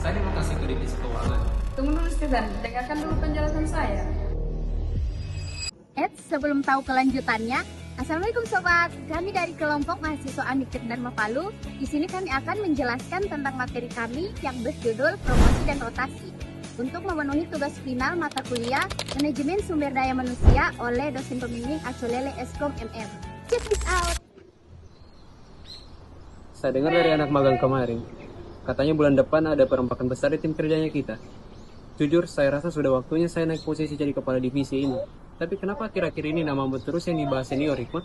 Saya dirotasi ke divisi keuangan. Tunggu dulu Steven, dengarkan dulu penjelasan saya. Sebelum tahu kelanjutannya, Assalamualaikum Sobat. Kami dari kelompok mahasiswa Amikir dan Mapalu. Di sini kami akan menjelaskan tentang materi kami yang berjudul promosi dan rotasi. Untuk memenuhi tugas final mata kuliah Manajemen Sumber Daya Manusia oleh dosen pembimbing Acolele Eskom MM. Check this out. Saya dengar dari anak magang kemarin, katanya bulan depan ada perombakan besar di tim kerjanya kita. Jujur, saya rasa sudah waktunya saya naik posisi jadi kepala divisi ini. Tapi kenapa akhir-akhir ini namamu terus yang dibahas senior, Hikmah?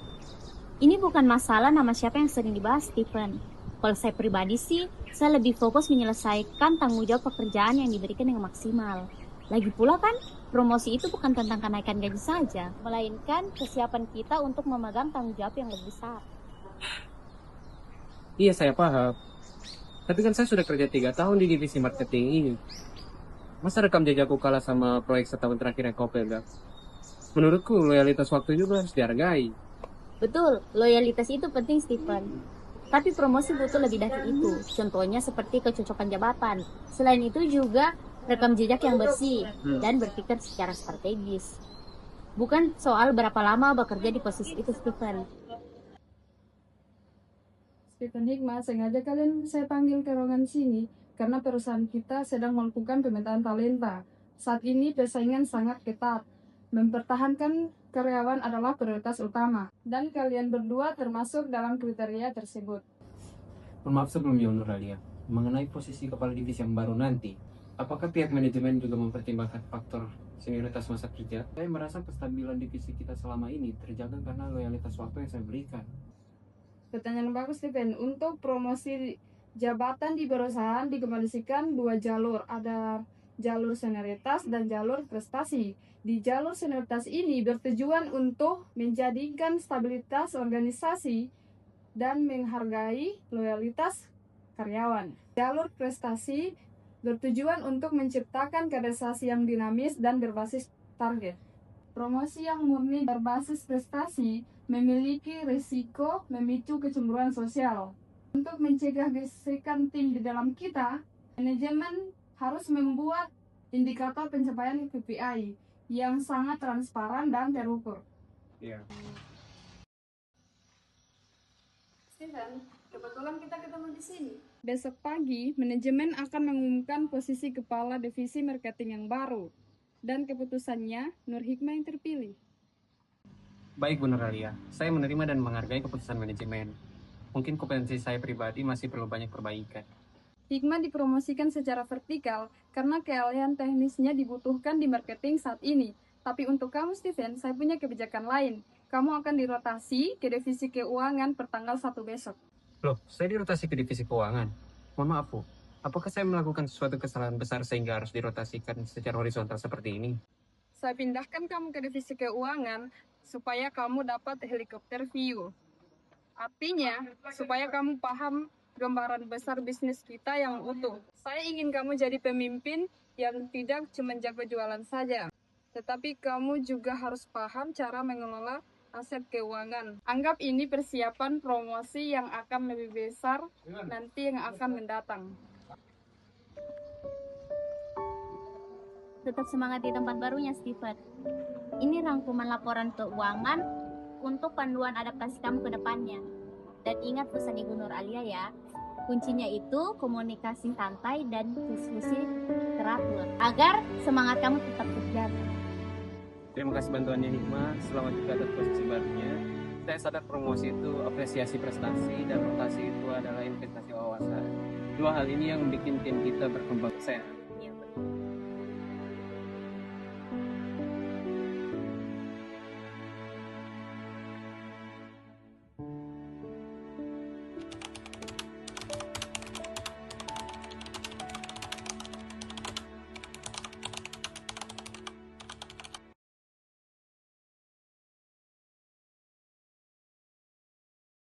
Ini bukan masalah nama siapa yang sering dibahas, Stephen. Kalau saya pribadi sih, saya lebih fokus menyelesaikan tanggung jawab pekerjaan yang diberikan dengan maksimal. Lagi pula kan, promosi itu bukan tentang kenaikan gaji saja, melainkan kesiapan kita untuk memegang tanggung jawab yang lebih besar. Iya, saya paham. Tapi kan saya sudah kerja 3 tahun di divisi marketing ini. Masa rekam jejakku kalah sama proyek setahun terakhir yang kau pegang? Menurutku, loyalitas waktu juga harus dihargai. Betul, loyalitas itu penting, Stephen. Tapi promosi butuh lebih dari itu. Contohnya seperti kecocokan jabatan. Selain itu juga rekam jejak yang bersih dan berpikir secara strategis. Bukan soal berapa lama bekerja di posisi itu, Stephen. Stephen Hikmah, sengaja kalian saya panggil ke ruangan sini karena perusahaan kita sedang melakukan pemetaan talenta. Saat ini persaingan sangat ketat. Mempertahankan karyawan adalah prioritas utama, dan kalian berdua termasuk dalam kriteria tersebut. Maaf sebelumnya, Nuralia. Mengenai posisi kepala divisi yang baru nanti, apakah pihak manajemen juga mempertimbangkan faktor senioritas masa kerja? Saya merasa kestabilan divisi kita selama ini terjaga karena loyalitas waktu yang saya berikan. Pertanyaan bagus, Stephen. Untuk promosi jabatan di perusahaan dikondisikan 2 jalur. Ada jalur senioritas dan jalur prestasi. Di jalur senioritas ini bertujuan untuk menjadikan stabilitas organisasi dan menghargai loyalitas karyawan. Jalur prestasi bertujuan untuk menciptakan kaderisasi yang dinamis dan berbasis target. Promosi yang murni berbasis prestasi memiliki risiko memicu kecemburuan sosial. Untuk mencegah gesekan tim di dalam kita, manajemen harus membuat indikator pencapaian KPI yang sangat transparan dan terukur. Iya. Steven, kebetulan kita ketemu di sini. Besok pagi, manajemen akan mengumumkan posisi kepala divisi marketing yang baru. Dan keputusannya, Nur Hikmah yang terpilih. Baik, Bu Nuralia. Saya menerima dan menghargai keputusan manajemen. Mungkin kompetensi saya pribadi masih perlu banyak perbaikan. Hikmah dipromosikan secara vertikal karena keahlian teknisnya dibutuhkan di marketing saat ini. Tapi untuk kamu, Steven, saya punya kebijakan lain. Kamu akan dirotasi ke divisi keuangan pertanggal 1 besok. Loh, saya dirotasi ke divisi keuangan. Mohon maaf, Bu. Apakah saya melakukan sesuatu kesalahan besar sehingga harus dirotasikan secara horizontal seperti ini? Saya pindahkan kamu ke divisi keuangan supaya kamu dapat helikopter view. Artinya, supaya kamu paham gambaran besar bisnis kita yang utuh. Saya ingin kamu jadi pemimpin yang tidak cuma jago jualan saja, tetapi kamu juga harus paham cara mengelola aset keuangan. Anggap ini persiapan promosi yang akan lebih besar nanti yang akan mendatang. Tetap semangat di tempat barunya, Stephen. Ini rangkuman laporan keuangan untuk panduan adaptasi kamu ke depannya. Dan ingat pesan Ibu Nuralia ya, kuncinya itu komunikasi santai dan diskusi teratur agar semangat kamu tetap terjaga. Terima kasih bantuannya, Hikmah. Selamat juga atas posisi barunya. Saya sadar promosi itu apresiasi prestasi dan rotasi itu adalah investasi wawasan. Dua hal ini yang bikin tim kita berkembang. Saya